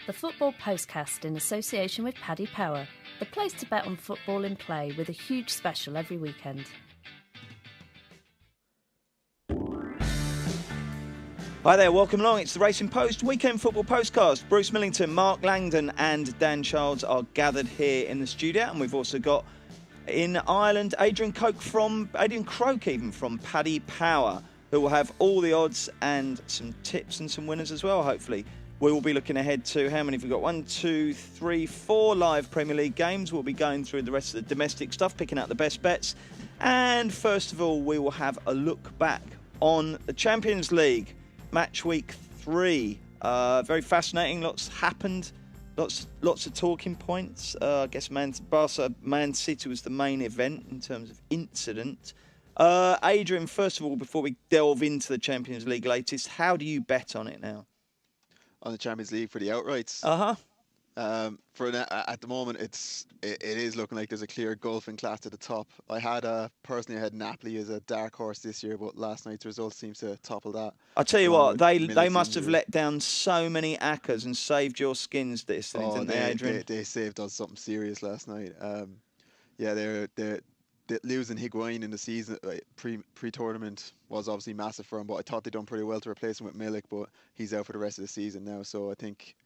The Football Postcast in association with Paddy Power, the place to bet on football in play with a huge special every weekend. Hi there, welcome along. It's the Racing Post Weekend Football Postcast. Bruce Millington, Mark Langdon and Dan Childs are gathered here in the studio, and we've also got in Ireland Adrian Croke from Paddy Power, who will have all the odds and some tips and some winners as well, hopefully. We will be looking ahead to, how many have we got? 1, 2, 3, 4 live Premier League games. We'll be going through the rest of the domestic stuff, picking out the best bets. And first of all, we will have a look back on the Champions League. Match week 3. Very fascinating. Lots happened. Lots of talking points. I guess Man City was the main event in terms of incident. Adrian, first of all, before we delve into the Champions League latest, how do you bet on it now? On the Champions League for the outrights. At the moment, it is looking like there's a clear gulf in class at the top. I had Napoli as a dark horse this year, but last night's result seems to topple that. I'll tell you what, they must have let down so many accas and saved your skins this thing, didn't they, Adrian? They saved us something serious last night. They're losing Higuain in the season pre-tournament was obviously massive for him, but I thought they'd done pretty well to replace him with Milik, but he's out for the rest of the season now, so I think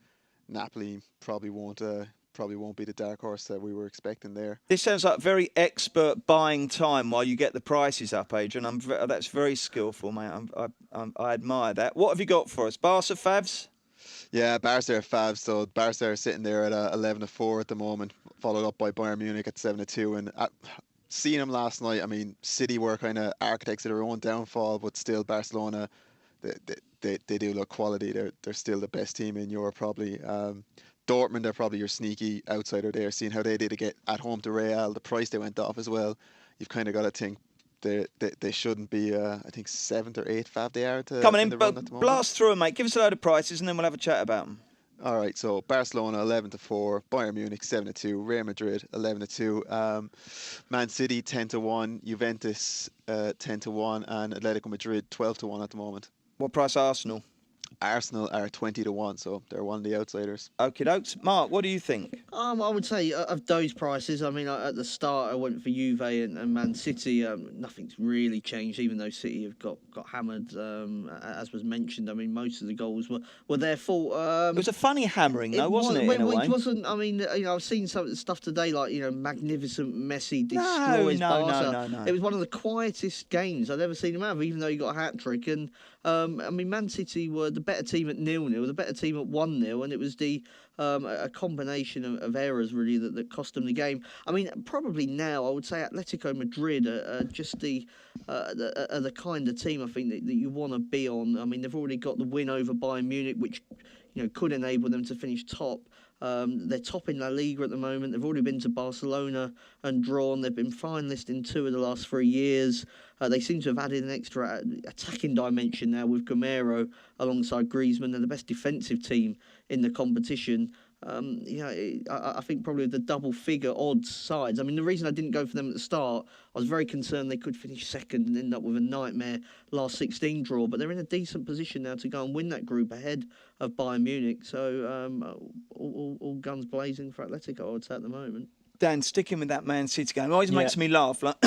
Napoli probably won't be the dark horse that we were expecting there. This sounds like very expert buying time while you get the prices up, Adrian. That's very skillful, mate. I admire that. What have you got for us? Barca favs? Yeah, Barca are favs. So Barca are sitting there at 11-4 at the moment, followed up by Bayern Munich at 7-2. And seeing them last night, I mean, City were kind of architects of their own downfall, but still Barcelona, they do look quality. They're still the best team in Europe, probably. Dortmund are probably your sneaky outsider there, seeing how they did to get at home to Real, the price they went off as well. You've kind of got to think they shouldn't be, I think, 7th or 8th fav they are. Coming in, blast through them, mate. Give us a load of prices and then we'll have a chat about them. All right, so Barcelona 11-4, Bayern Munich 7-2, Real Madrid 11-2, Man City 10-1, Juventus 10-1, and Atletico Madrid 12-1 at the moment. What price Arsenal? Arsenal are 20-1, so they're one of the outsiders. Okie dokes. Mark, what do you think? I would say of those prices, I mean, at the start I went for Juve and Man City. Nothing's really changed, even though City have got hammered, as was mentioned. I mean, most of the goals were their fault. It was a funny hammering, though, wasn't it? It wasn't. I mean, I've seen some of the stuff today, like magnificent Messi destroys Barca. No. It was one of the quietest games I've ever seen him have, even though he got a hat trick. And I mean, Man City were the better team at 0-0, the better team at 1-0, and it was a combination of errors really that cost them the game. I mean, probably now I would say Atletico Madrid are just the kind of team I think that you want to be on. I mean, they've already got the win over Bayern Munich, which could enable them to finish top. They're top in La Liga at the moment. They've already been to Barcelona and drawn. They've been finalist in 2 of the last 3 years. They seem to have added an extra attacking dimension now with Gamero alongside Griezmann. They're the best defensive team in the competition. I think probably the double-figure odds sides. I mean, the reason I didn't go for them at the start, I was very concerned they could finish second and end up with a nightmare last 16 draw. But they're in a decent position now to go and win that group ahead of Bayern Munich. So all guns blazing for Atletico, I would say, at the moment. Dan, sticking with that Man City game, it always makes me laugh. Like,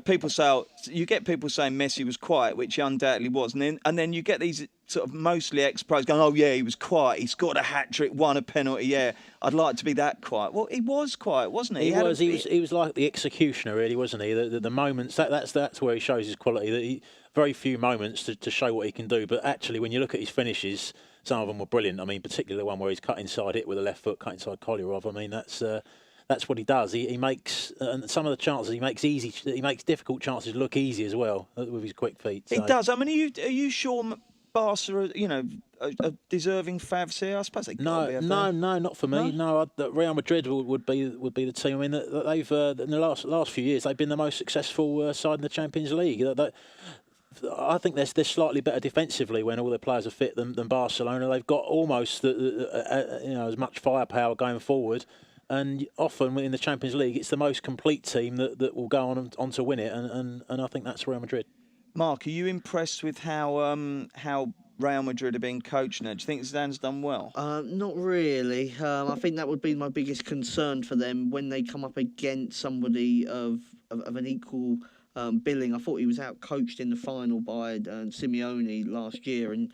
people say, you get people saying Messi was quiet, which he undoubtedly was, and then you get these sort of mostly ex-pros going, oh yeah, he was quiet. He scored a hat trick, won a penalty. Yeah, I'd like to be that quiet. Well, he was quiet, wasn't he? He was like the executioner, really, wasn't he? The moments that's where he shows his quality. Very few moments to show what he can do, but actually, when you look at his finishes, some of them were brilliant. I mean, particularly the one where he's cut inside it with a left foot, cut inside Kolarov. I mean, that's what he does. He makes and some of the chances he makes difficult chances look easy as well with his quick feet. So. He does. I mean, are you sure Barca are deserving favs here? I suppose they no, not for me. No, Real Madrid would be the team. I mean, they've in the last few years they've been the most successful side in the Champions League. I think they're slightly better defensively when all their players are fit than Barcelona. They've got almost as much firepower going forward. And often in the Champions League, it's the most complete team that will go on to win it, and I think that's Real Madrid. Mark, are you impressed with how Real Madrid have been coached now? Do you think Zidane's done well? Not really. I think that would be my biggest concern for them when they come up against somebody of an equal billing. I thought he was out-coached in the final by Simeone last year, and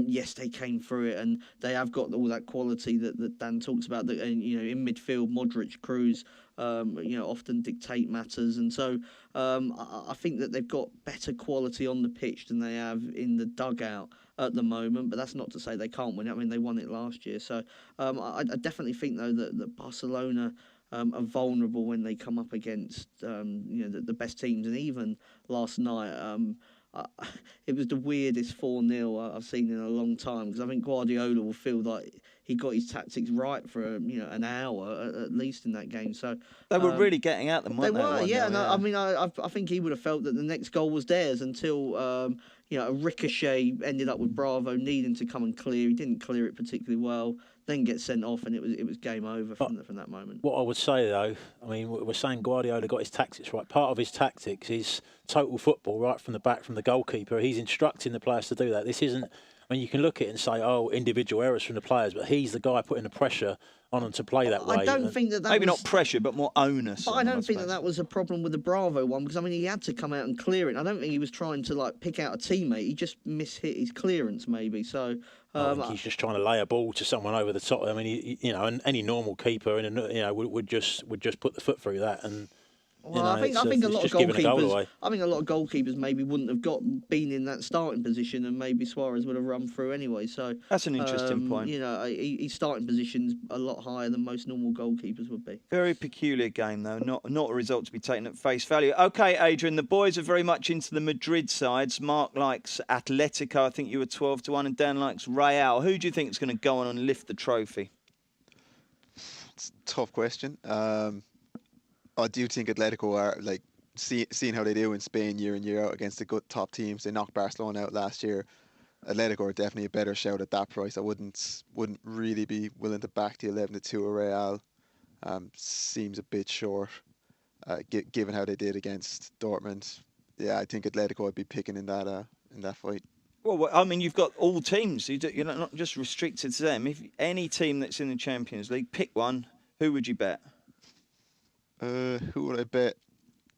yes, they came through it, and they have got all that quality that Dan talks about. That in midfield, Modric, Kroos, often dictate matters, and so I think that they've got better quality on the pitch than they have in the dugout at the moment. But that's not to say they can't win it. I mean, they won it last year, so I definitely think though that Barcelona are vulnerable when they come up against the best teams. And even last night, it was the weirdest 4-0 I've seen in a long time, because I think Guardiola will feel like he got his tactics right for an hour at least in that game. So they were really getting at them, weren't they? They were, yeah. No, I mean, I think he would have felt that the next goal was theirs until a ricochet ended up with Bravo needing to come and clear. He didn't clear it particularly well, then get sent off, and it was game over from that moment. What I would say though, I mean, we're saying Guardiola got his tactics right. Part of his tactics is total football, right from the back, from the goalkeeper. He's instructing the players to do that. This isn't. I mean, you can look at it and say, oh, individual errors from the players, but he's the guy putting the pressure on them to play that way. I don't think that maybe not pressure, but more onus. But I don't think that was a problem with the Bravo one, because I mean he had to come out and clear it. I don't think he was trying to pick out a teammate. He just mishit his clearance maybe. So I think he's just trying to lay a ball to someone over the top. I mean, and any normal keeper would just put the foot through that and. Well, I think a lot of goalkeepers. I think a lot of goalkeepers maybe wouldn't have been in that starting position, and maybe Suarez would have run through anyway. So that's an interesting point. His starting position's a lot higher than most normal goalkeepers would be. Very peculiar game, though. Not a result to be taken at face value. Okay, Adrian, the boys are very much into the Madrid sides. Mark likes Atletico. I think you were 12-1, and Dan likes Real. Who do you think is going to go on and lift the trophy? It's a tough question. I do think Atletico are seeing how they do in Spain year in year out against the good top teams. They knocked Barcelona out last year. Atletico are definitely a better shout at that price. I wouldn't really be willing to back the 11-2 Real. Seems a bit short, given how they did against Dortmund. Yeah, I think Atletico would be picking in that fight. Well, I mean, you've got all teams. You're not just restricted to them. If any team that's in the Champions League, pick one. Who would you bet? Who would I bet?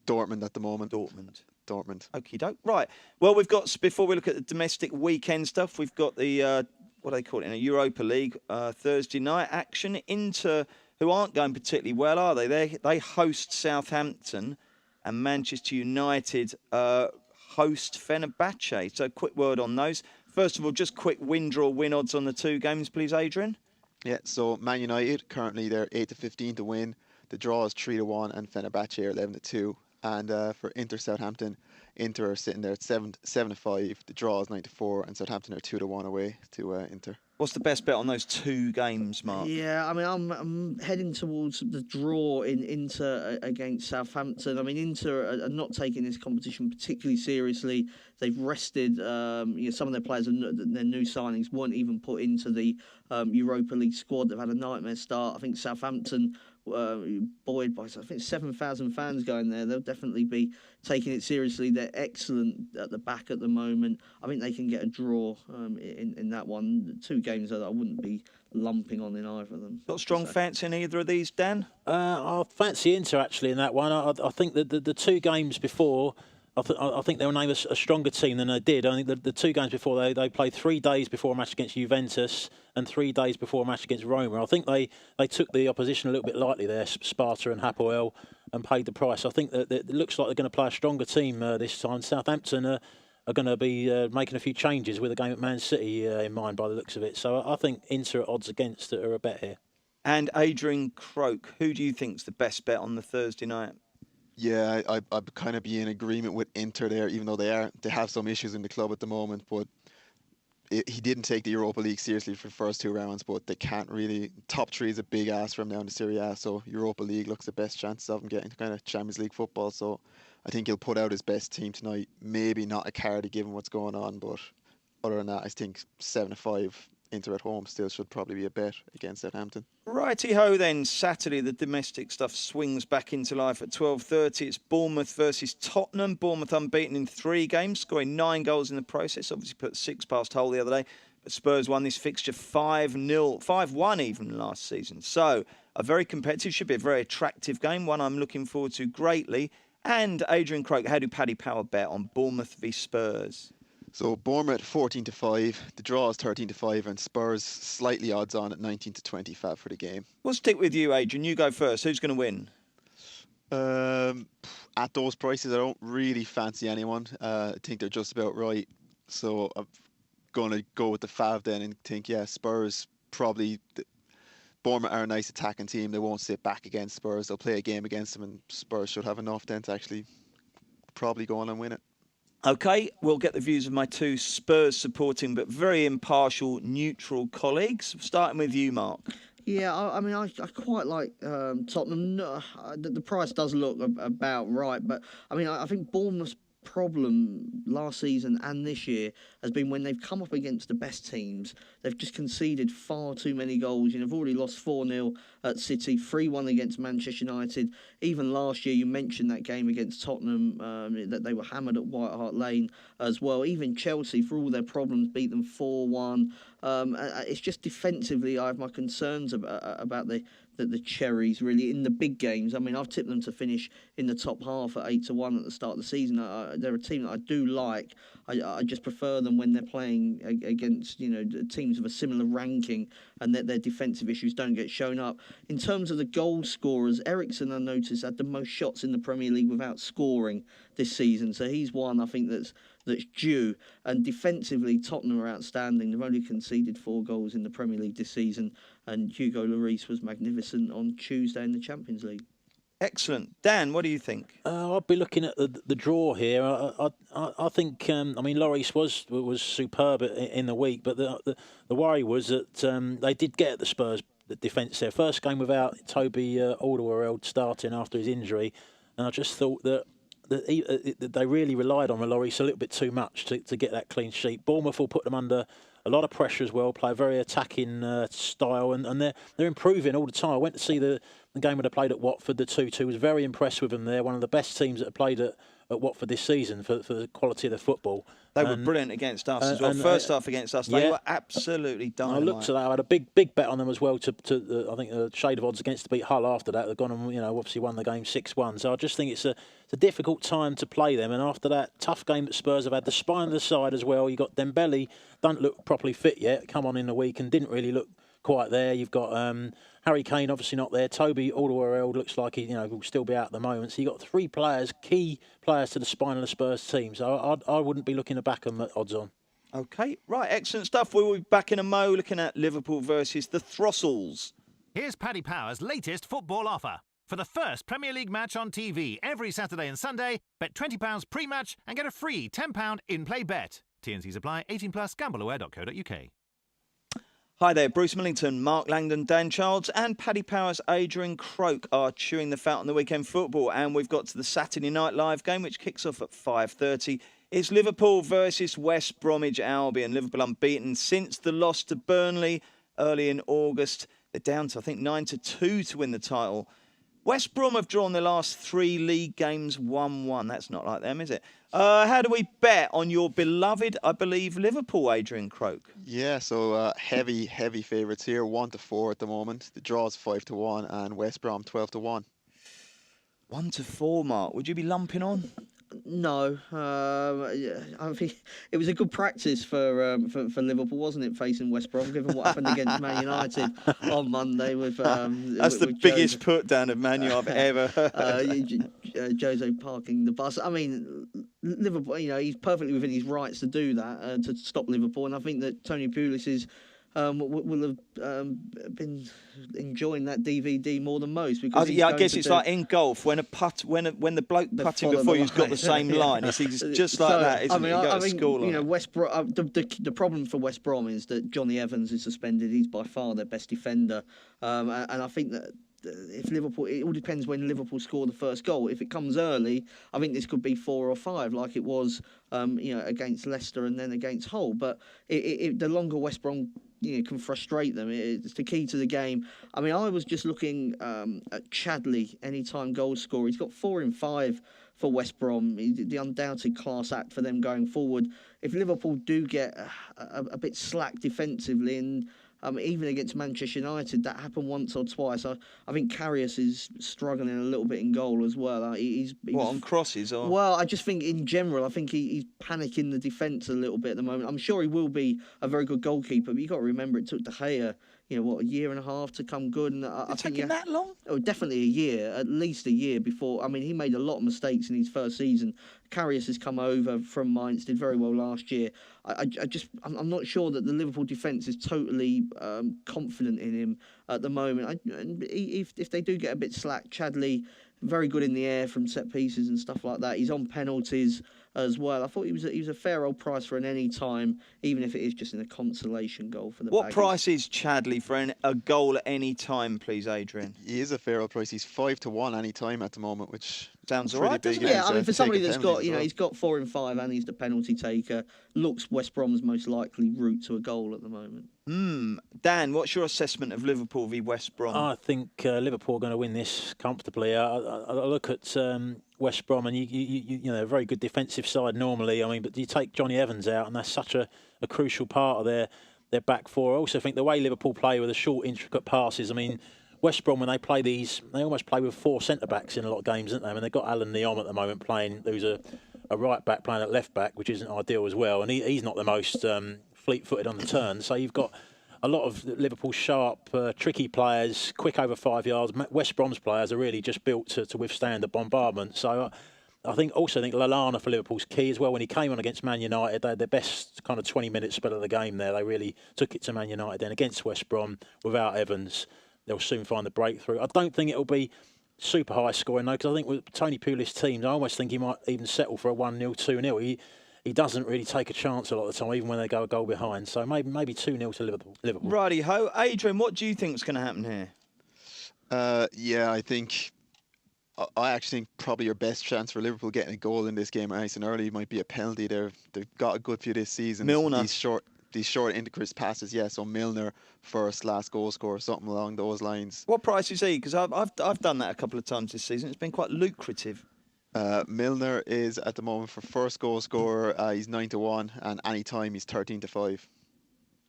Dortmund at the moment. Dortmund. Okie doke. Right. Well, we've got, before we look at the domestic weekend stuff, we've got the, what do they call it, in a Europa League Thursday night action. Inter, who aren't going particularly well, are they? They host Southampton, and Manchester United host Fenerbahce. So quick word on those. First of all, just quick win-draw win odds on the two games, please, Adrian. Yeah, so Man United, currently they're 8-15 to win. The draw is 3-1, and Fenerbahce are 11-2. And for Inter Southampton, Inter are sitting there at 7-5. The draw is 9-4, and Southampton are 2-1 away to Inter. What's the best bet on those two games, Mark? Yeah, I mean, I'm heading towards the draw in Inter against Southampton. I mean, Inter are not taking this competition particularly seriously. They've rested some of their players, their new signings weren't even put into the Europa League squad. They've had a nightmare start. I think Southampton, buoyed by, I think 7,000 fans going there. They'll definitely be taking it seriously. They're excellent at the back at the moment. I think they can get a draw in that one. The two games that I wouldn't be lumping on in either of them. Got strong fancy in either of these, Dan? I fancy Inter actually in that one. I think that the two games before, I think they'll name a stronger team than they did. I think the two games before, they played 3 days before a match against Juventus and 3 days before a match against Roma. I think they took the opposition a little bit lightly there, Sparta and Hapoel, and paid the price. I think that it looks like they're going to play a stronger team this time. Southampton are going to be making a few changes with a game at Man City in mind by the looks of it. So I think Inter at odds against are a bet here. And Adrian Croak, who do you think's the best bet on the Thursday night? Yeah, I'd kind of be in agreement with Inter there, even though they have some issues in the club at the moment. But he didn't take the Europa League seriously for the first 2 rounds, but they can't really. Top 3 is a big ask for him now in the Serie A, so Europa League looks the best chance of him getting kind of Champions League football. So I think he'll put out his best team tonight. Maybe not a Icardi given what's going on, but other than that, I think 7-5 Inter at home still should probably be a bet against Southampton. Righty-ho then, Saturday the domestic stuff swings back into life at 12:30. It's Bournemouth versus Tottenham. Bournemouth unbeaten in 3 games, scoring 9 goals in the process. Obviously put 6 past Hull the other day. But Spurs won this fixture 5-0, 5-1 even last season. So a very competitive, should be a very attractive game, one I'm looking forward to greatly. And Adrian Croak, how do Paddy Power bet on Bournemouth v Spurs? So Bournemouth 14-5, the draw is 13-5, and Spurs slightly odds on at 19-25 for the game. We'll stick with you, Adrian. You go first. Who's going to win? At those prices, I don't really fancy anyone. I think they're just about right. So I'm going to go with the Fav then and think, Spurs probably. Bournemouth are a nice attacking team. They won't sit back against Spurs. They'll play a game against them, and Spurs should have enough then to actually probably go on and win it. OK, we'll get the views of my 2 Spurs supporting but very impartial, neutral colleagues. Starting with you, Mark. Yeah, I quite like Tottenham. The price does look about right, but I think Bournemouth's problem last season and this year has been when they've come up against the best teams, they've just conceded far too many goals. They've already lost 4-0 at City, 3-1 against Manchester United. Even last year, you mentioned that game against Tottenham, that they were hammered at White Hart Lane as well. Even Chelsea, for all their problems, beat them 4-1. It's just defensively, I have my concerns about the Cherries really in the big games. I've tipped them to finish in the top half at 8-1 at the start of the season. They're a team that I do like. I just prefer them when they're playing against teams of a similar ranking, and that their defensive issues don't get shown up. In terms of the goal scorers, Eriksen, I noticed, had the most shots in the Premier League without scoring this season. So he's one I think that's due. And defensively, Tottenham are outstanding. They've only conceded 4 goals in the Premier League this season, and Hugo Lloris was magnificent on Tuesday in the Champions League. Excellent. Dan, what do you think? I'll be looking at the draw here. I think, Lloris was superb in the week, but the worry was that they did get at the Spurs defence there. First game without Toby Alderweireld starting after his injury, and I just thought that they really relied on Lloris a little bit too much to get that clean sheet. Bournemouth will put them under a lot of pressure as well, play a very attacking style, and they're improving all the time. I went to see the game where they played at Watford, the 2-2. Was very impressed with them there. One of the best teams that have played at Watford this season for the quality of the football. They were brilliant against us as well. First half against us, they were absolutely dynamite. I looked at that. I had a big bet on them as well. I think a shade of odds against to beat Hull after that. They've gone and obviously won the game 6-1. So I just think it's a difficult time to play them. And after that tough game that Spurs have had, the spine of the side as well. You got Dembele, don't look properly fit yet. Come on in the week and didn't really look quite there. You've got Harry Kane obviously not there. Toby Alderweireld looks like he will still be out at the moment. So you've got 3 players, key players to the spine of the Spurs team. So I wouldn't be looking to back them at odds on. OK, right, excellent stuff. We'll be back in a mo looking at Liverpool versus the Throssels. Here's Paddy Power's latest football offer. For the first Premier League match on TV every Saturday and Sunday, bet £20 pre-match and get a free £10 in-play bet. T&Cs apply. 18+. Gambleaware.co.uk. Hi there, Bruce Millington, Mark Langdon, Dan Childs and Paddy Power's Adrian Croak are chewing the fat on the weekend football, and we've got to the Saturday Night Live game, which kicks off at 5:30. It's Liverpool versus West Bromwich Albion. Liverpool unbeaten since the loss to Burnley early in August. They're down to, I think, 9-2 to win the title. West Brom have drawn their last 3 league games 1-1. That's not like them, is it? How do we bet on your beloved, I believe, Liverpool, Adrian Croak? Yeah, so heavy favourites here, 1-4 at the moment. The draw is 5-1, and West Brom 12-1. 1-4, Mark. Would you be lumping on? No, I think it was a good practice for Liverpool, wasn't it, facing West Brom, given what happened against Man United on Monday with that's the biggest put down of Man U I've ever heard. Jose parking the bus. Liverpool, he's perfectly within his rights to do that, to stop Liverpool, and I think that Tony Pulis will have been enjoying that DVD more than most, because I guess it's like in golf when the bloke putting before you's got the same line. It's just like that, isn't it? I think West Brom. The problem for West Brom is that Johnny Evans is suspended. He's by far their best defender, and I think that if Liverpool, it all depends when Liverpool score the first goal. If it comes early, I think this could be 4 or 5, like it was, against Leicester and then against Hull. But the longer West Brom can frustrate them. It's the key to the game. I mean, I was just looking at Chadley, anytime goal scorer. He's got 4 in 5 for West Brom. The undoubted class act for them going forward. If Liverpool do get a bit slack defensively, and even against Manchester United, that happened once or twice. I think Karius is struggling a little bit in goal as well. He's on crosses? Or? Well, I just think in general, I think he's panicking the defence a little bit at the moment. I'm sure he will be a very good goalkeeper, but you've got to remember it took De Gea, a year and a half to come good. And I think taking that long? Oh, definitely a year, at least a year before. I mean, he made a lot of mistakes in his first season. Karius has come over from Mainz, did very well last year. I'm not sure that the Liverpool defence is totally confident in him at the moment. If they do get a bit slack, Chadley, very good in the air from set pieces and stuff like that. He's on penalties as well. I thought he was a fair old price for an any time, even if it is just in a consolation goal for the What Baggies. price is Chadley for a goal at any time, please, Adrian? He is a fair old price. He's 5-1 any time at the moment, which sounds pretty alright, big. Yeah, I mean, for somebody that's got, well. he's got 4 in 5 and he's the penalty taker, looks West Brom's most likely route to a goal at the moment. Dan, what's your assessment of Liverpool v West Brom? I think Liverpool are going to win this comfortably. I look at West Brom, and you know, a very good defensive side normally. I mean, but you take Johnny Evans out, and that's such a crucial part of their back four. I also think the way Liverpool play with the short, intricate passes. I mean, West Brom, when they play these, they almost play with 4 centre-backs in a lot of games, don't they? I mean, they've got Alan Neom at the moment playing, who's a right-back playing at left-back, which isn't ideal as well. And he's not the most fleet-footed on the turn. So you've got a lot of Liverpool sharp, tricky players, quick over 5 yards. West Brom's players are really just built to withstand the bombardment. So I think Lallana for Liverpool's key as well. When he came on against Man United, they had their best kind of 20-minute spell of the game there. They really took it to Man United. Then against West Brom, without Evans, they'll soon find the breakthrough. I don't think it'll be super high scoring though, because I think with Tony Pulis' teams, I almost think he might even settle for a 1-0, 2-0. He doesn't really take a chance a lot of the time, even when they go a goal behind. So maybe 2-0 to Liverpool. Righty ho, Adrian, what do you think is going to happen here? Yeah, I actually think probably your best chance for Liverpool getting a goal in this game nice and early might be a penalty. They've got a good few this season. Milner. These short intricate passes, yeah. So Milner, last goal scorer, something along those lines. What price is he? Because I've done that a couple of times this season. It's been quite lucrative. Milner is at the moment for first goal scorer. He's 9-1, and any time he's 13-5.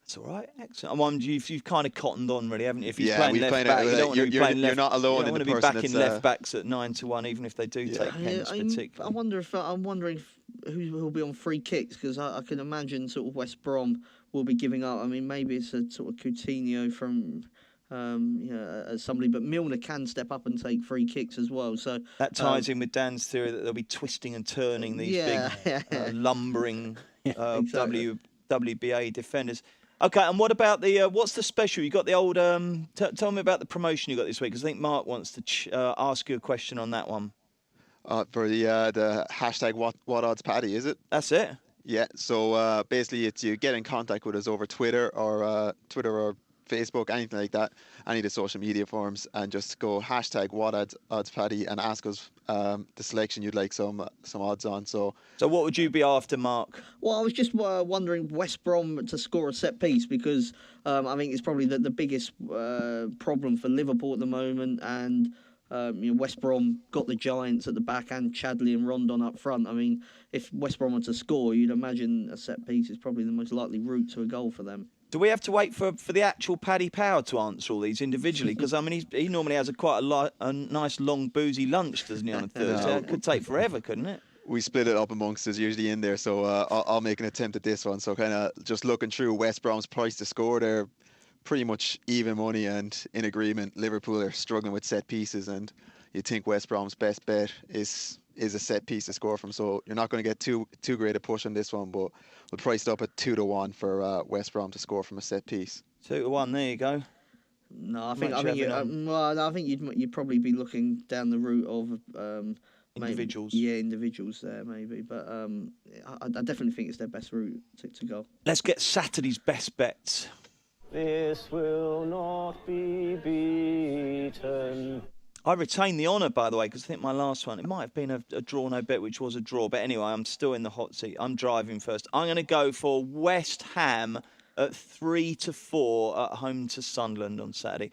That's all right. Excellent. I wonder you've kind of cottoned on, really, haven't you? If he's Yeah, playing we've left played back, it- you don't want to be playing you're left. not alone You don't in want to the be person backing that's, left backs at 9-1, even if they do take pens, particularly. I'm wondering who will be on free kicks, because I can imagine sort of West Brom will be giving up. I mean, maybe it's a sort of Coutinho from somebody, but Milner can step up and take free kicks as well. So that ties in with Dan's theory that they'll be twisting and turning these big, lumbering exactly. WBA defenders. Okay, and what about the what's the special? You got the old. Tell me about the promotion you got this week, because I think Mark wants to ask you a question on that one. For the hashtag what odds Paddy, is it? That's it. Yeah. So basically, it's you get in contact with us over Twitter or Facebook, anything like that, any of the social media forums, and just go hashtag what odds Paddy and ask us the selection you'd like some odds on. So what would you be after, Mark? Well, I was just wondering West Brom to score a set piece, because I think it's probably the biggest problem for Liverpool at the moment, and West Brom got the giants at the back and Chadley and Rondon up front. I mean, if West Brom were to score, you'd imagine a set piece is probably the most likely route to a goal for them. Do we have to wait for the actual Paddy Power to answer all these individually? Because I mean, he normally has a nice long boozy lunch, doesn't he, on a Thursday? It could take forever, couldn't it? we split it up amongst us usually in there. So I'll make an attempt at this one. So kind of just looking through West Brom's price to score, they're pretty much even money and in agreement. Liverpool are struggling with set pieces, and you'd think West Brom's best bet is a set piece to score from. So you're not going to get too great a push on this one, but we'll price it up at 2-1 for West Brom to score from a set piece. 2-1. There you go. No, I think you'd probably be looking down the route of individuals. Individuals there maybe, but I definitely think it's their best route to go. Let's get Saturday's best bets. This will not be beaten. Luton. I retain the honour, by the way, because I think my last one, it might have been a draw no bet, which was a draw. But anyway, I'm still in the hot seat. I'm driving first. I'm going to go for West Ham at 3-4 at home to Sunderland on Saturday.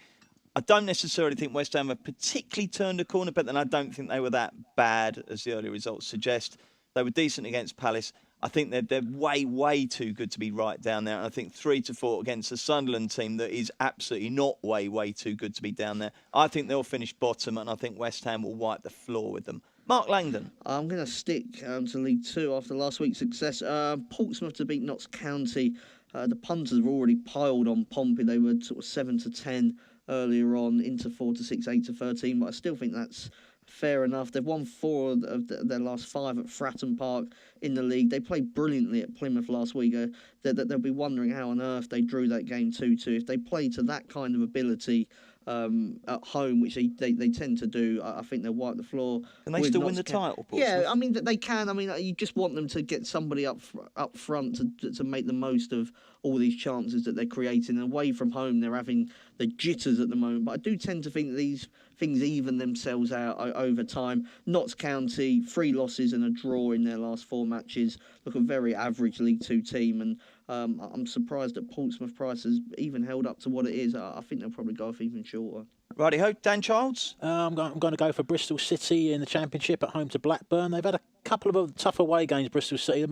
I don't necessarily think West Ham have particularly turned a corner, but then I don't think they were that bad as the early results suggest. They were decent against Palace. I think they're way too good to be right down there. And I think 3-4 against the Sunderland team that is absolutely not way too good to be down there. I think they'll finish bottom, and I think West Ham will wipe the floor with them. Mark Langdon. I'm going to stick to League Two after last week's success. Portsmouth to beat Notts County. The punters were already piled on Pompey. They were sort of 7-10 earlier on, into 4-6, 8-13. But I still think that's fair enough. They've won 4 of their last 5 at Fratton Park in the league. They played brilliantly at Plymouth last week. They'll be wondering how on earth they drew that game 2-2. If they play to that kind of ability at home, which they tend to do, I think they'll wipe the floor. Can they still win the title, Portsmouth? Yeah, I mean, they can. I mean, you just want them to get somebody up front to make the most of all these chances that they're creating. And away from home, they're having the jitters at the moment. But I do tend to think that these things even themselves out over time. Notts County, 3 losses and a draw in their last 4 matches. Look, a very average League Two team. And I'm surprised that Portsmouth price has even held up to what it is. I think they'll probably go off even shorter. Righty-ho, Dan Childs? I'm going to go for Bristol City in the Championship at home to Blackburn. They've had a couple of tough away games, Bristol City.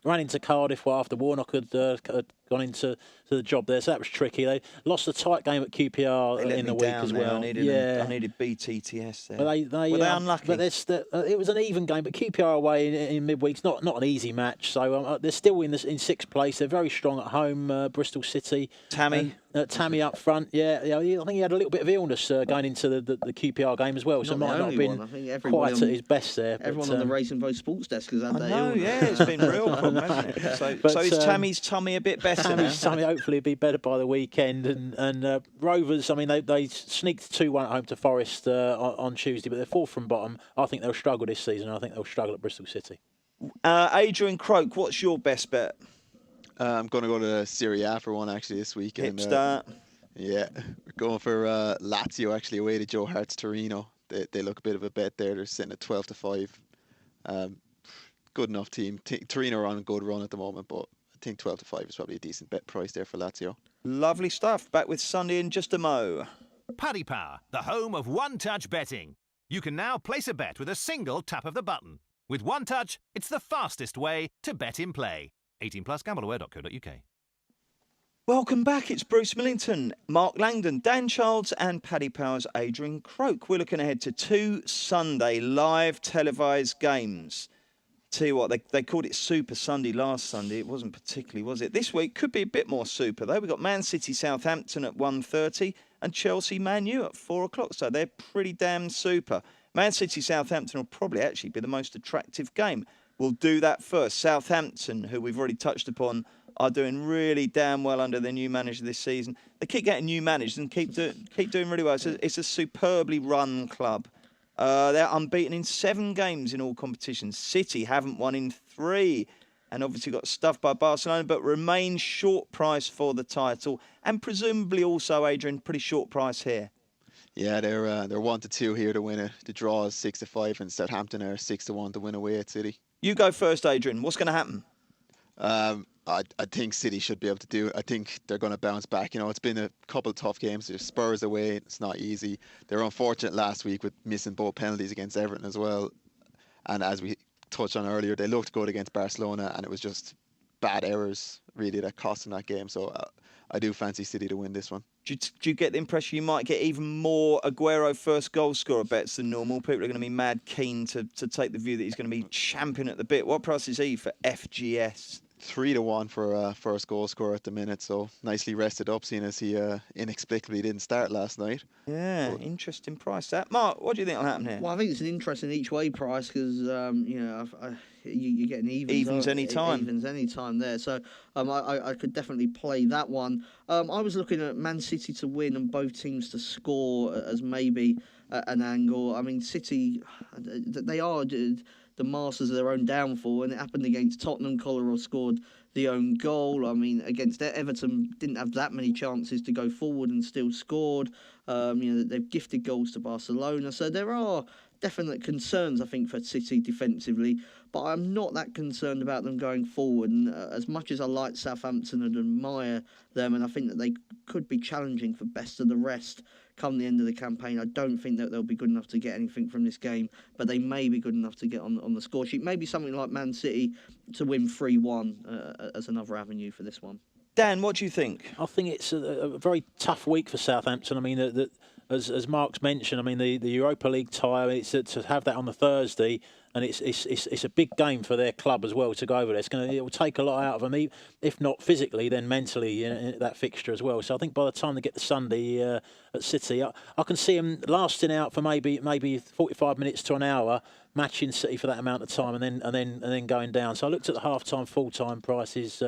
Ran into Cardiff after Warnock had gone into the job there, so that was tricky. They lost a tight game at QPR in the week as well. I needed BTTS there. Were they unlucky? But it was an even game, but QPR away in midweek's not an easy match. So they're still in 6th place. They're very strong at home, Bristol City. Tammy up front, I think he had a little bit of illness going into the QPR game as well, so it might not have been quite at his best there. Everyone on the Racing Post Sports desk has had that illness. Yeah, it's been real problem, hasn't it? So is Tammy's tummy a bit better now? Tammy's tummy hopefully will be better by the weekend. And Rovers, I mean, they sneaked 2-1 at home to Forest on Tuesday, but they're 4th from bottom. I think they'll struggle this season. I think they'll struggle at Bristol City. Adrian Croak, what's your best bet? I'm going to go to Serie A for one actually this weekend. Hipster. Yeah, we're going for Lazio actually away to Joe Hart's Torino. They look a bit of a bet there. They're sitting at 12-5. Good enough team. Torino are on a good run at the moment, but I think 12-5 is probably a decent bet price there for Lazio. Lovely stuff. Back with Sunday in just a mo. Paddy Power, the home of one-touch betting. You can now place a bet with a single tap of the button. With One Touch, it's the fastest way to bet in play. 18+, gambleaware.co.uk. Welcome back. It's Bruce Millington, Mark Langdon, Dan Childs and Paddy Power's Adrian Croak. We're looking ahead to 2 Sunday live televised games. Tell you what, they called it Super Sunday last Sunday. It wasn't particularly, was it? This week could be a bit more super, though. We've got Man City Southampton at 1:30 and Chelsea Man U at 4 o'clock. So they're pretty damn super. Man City Southampton will probably actually be the most attractive game. We'll do that first. Southampton, who we've already touched upon, are doing really damn well under their new manager this season. They keep getting new managers and keep doing really well. It's a superbly run club. They're unbeaten in 7 games in all competitions. City haven't won in 3 and obviously got stuffed by Barcelona, but remain short price for the title and presumably also, Adrian, pretty short price here. Yeah, they're 1-2 here to win it. The draw is 6-5 and Southampton are 6-1 to win away at City. You go first, Adrian. What's going to happen? I think City should be able to do it. I think they're going to bounce back. You know, it's been a couple of tough games. There's Spurs away. It's not easy. They were unfortunate last week with missing both penalties against Everton as well. And as we touched on earlier, they looked good against Barcelona, and it was just bad errors really that cost them that game. So I do fancy City to win this one. Do you get the impression you might get even more Aguero first goal scorer bets than normal? People are going to be mad keen to take the view that he's going to be champion at the bit. What price is he for FGS? 3-1 for a first goal scorer at the minute, so nicely rested up, seeing as he inexplicably didn't start last night. Yeah, interesting price that. Mark, what do you think will happen here? Well, I think it's an interesting each way price because you're getting evens any time. Evens any time there, so I could definitely play that one. I was looking at Man City to win and both teams to score as maybe an angle. I mean, City, they are the masters of their own downfall, and it happened against Tottenham. Kolarov scored the own goal. I mean, against Everton, didn't have that many chances to go forward and still scored. They've gifted goals to Barcelona, so there are definite concerns, I think, for City defensively, but I'm not that concerned about them going forward. And as much as I like Southampton and admire them, and I think that they could be challenging for best of the rest come the end of the campaign, I don't think that they'll be good enough to get anything from this game, but they may be good enough to get on the score sheet. Maybe something like Man City to win 3-1 as another avenue for this one. Dan, what do you think? I think it's a very tough week for Southampton. I mean, as Mark's mentioned, I mean the Europa League tie. It's to have that on the Thursday, and it's a big game for their club as well to go over there. It will take a lot out of them, if not physically, then mentally in that fixture as well. So I think by the time they get to Sunday at City, I can see them lasting out for maybe 45 minutes to an hour, matching City for that amount of time, and then going down. So I looked at the half-time, full-time prices.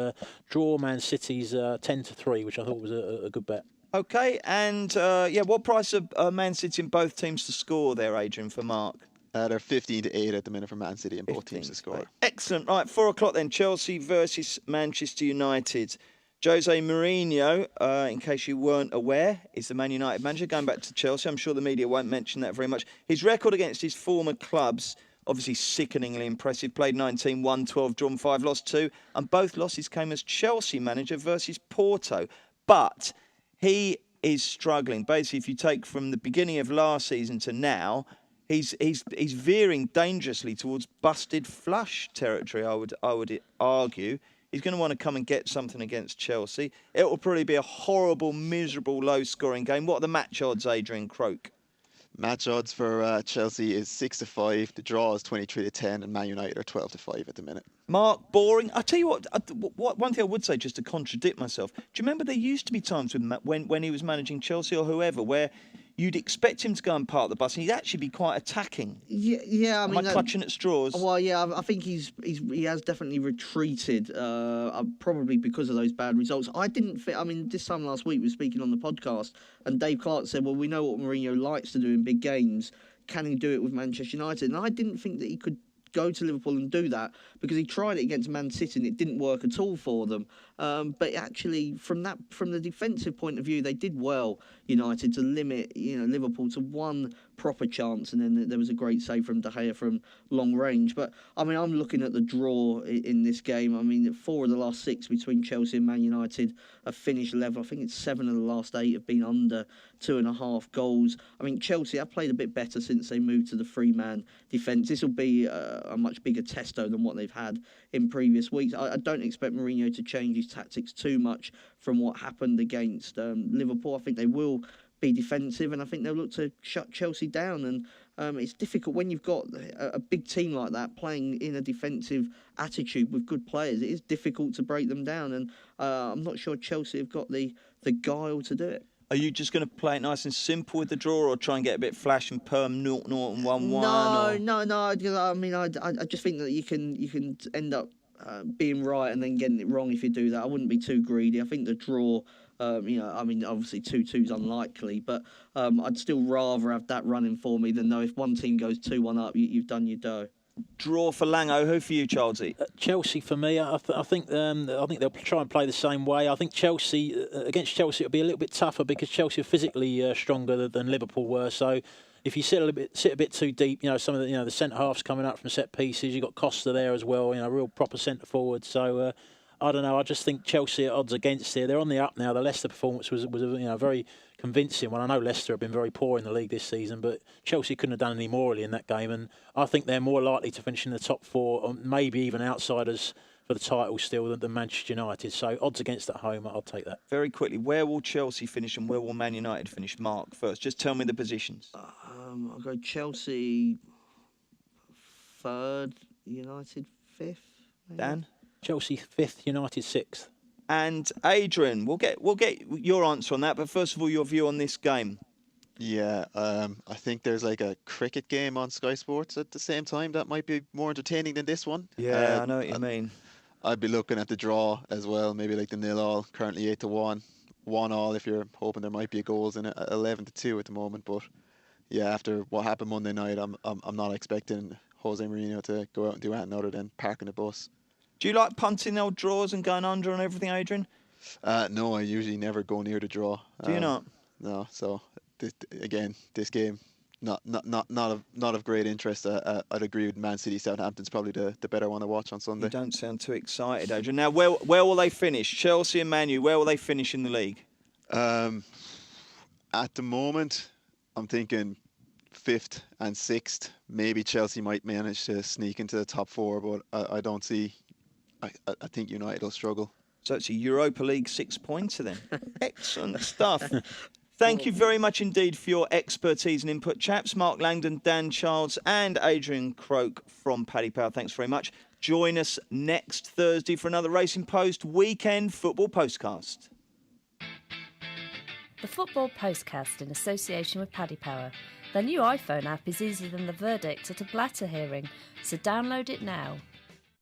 Draw Man City's 10-3, which I thought was a good bet. Okay, and what price are Man City and both teams to score there, Adrian, for Mark? They're 15-8 at the minute for Man City and both teams to score. Excellent. Right, 4 o'clock then. Chelsea versus Manchester United. Jose Mourinho, in case you weren't aware, is the Man United manager going back to Chelsea. I'm sure the media won't mention that very much. His record against his former clubs, obviously sickeningly impressive. Played 19, won 12, drawn 5, lost 2. And both losses came as Chelsea manager versus Porto. But he is struggling. Basically, if you take from the beginning of last season to now, he's veering dangerously towards busted flush territory, I would argue. He's going to want to come and get something against Chelsea. It will probably be a horrible, miserable, low-scoring game. What are the match odds, Adrian Croak? Match odds for Chelsea is 6-5. The draw is 23-10, and Man United are 12-5 at the minute. Mark, boring. I tell you what. One thing I would say, just to contradict myself. Do you remember there used to be times when he was managing Chelsea or whoever, where you'd expect him to go and park the bus, and he'd actually be quite attacking. Yeah. I mean, am I clutching at straws? Well, yeah, I think he has definitely retreated, probably because of those bad results. I didn't think. I mean, this time last week we were speaking on the podcast, and Dave Clark said, "Well, we know what Mourinho likes to do in big games. Can he do it with Manchester United?" And I didn't think that he could go to Liverpool and do that, because he tried it against Man City and it didn't work at all for them. But actually, from the defensive point of view, they did well, United, to limit Liverpool to one proper chance, and then there was a great save from De Gea from long range. But I mean, I'm looking at the draw in this game. I mean, 4 of the last 6 between Chelsea and Man United have finished level. I think it's 7 of the last 8 have been under 2.5 goals. I mean, Chelsea have played a bit better since they moved to the 3-man defence. This will be a much bigger testo than what they've had in previous weeks. I don't expect Mourinho to change his tactics too much from what happened against Liverpool. I think they will be defensive, and I think they'll look to shut Chelsea down. And it's difficult when you've got a big team like that playing in a defensive attitude with good players. It is difficult to break them down, and I'm not sure Chelsea have got the guile to do it. Are you just going to play it nice and simple with the draw, or try and get a bit flash and perm 0-0 and 1-1? No. I mean, I just think that you can end up being right and then getting it wrong if you do that. I wouldn't be too greedy. I think the draw, I mean, obviously 2-2 is unlikely, but I'd still rather have that running for me than know if one team goes 2-1 up, you've done your dough. Draw for Lango. Who for you, Charlesy? Chelsea for me. I think they'll try and play the same way. I think Chelsea against Chelsea it'll be a little bit tougher because Chelsea are physically stronger than Liverpool were. So if you sit a bit too deep, some of the centre halves coming up from set pieces. You've got Costa there as well. Real proper centre forward. So I don't know. I just think Chelsea are odds against here. They're on the up now. The Leicester performance was very convincing one. I know Leicester have been very poor in the league this season, but Chelsea couldn't have done any more really in that game, and I think they're more likely to finish in the top 4, or maybe even outsiders for the title still than Manchester United. So odds against at home, I'll take that. Very quickly, where will Chelsea finish and where will Man United finish? Mark, first, just tell me the positions. I'll go Chelsea 3rd, United 5th. Maybe. Dan? Chelsea 5th, United 6th. And Adrian, we'll get your answer on that, but first of all, your view on this game. Yeah, I think there's like a cricket game on Sky Sports at the same time that might be more entertaining than this one. Yeah, I know what you mean. I'd be looking at the draw as well, maybe like the 0-0, currently 8-1, 1-1 if you're hoping there might be goals in it, 11-2 at the moment. But yeah, after what happened Monday night, I'm not expecting Jose Mourinho to go out and do anything other than parking the bus. Do you like punting old draws and going under on everything, Adrian? No, I usually never go near the draw. Do you not? No. So this game, not of great interest. I'd agree with Man City. Southampton's probably the better one to watch on Sunday. You don't sound too excited, Adrian. Now, where will they finish? Chelsea and Man U, where will they finish in the league? At the moment, I'm thinking 5th and 6th. Maybe Chelsea might manage to sneak into the top 4, but I don't see. I think United will struggle. So it's a Europa League 6-pointer then. Excellent stuff. Thank you very much indeed for your expertise and input, chaps. Mark Langdon, Dan Childs and Adrian Croak from Paddy Power. Thanks very much. Join us next Thursday for another Racing Post Weekend Football Postcast. The Football Postcast in association with Paddy Power. Their new iPhone app is easier than the verdict at a Blatter hearing, so download it now.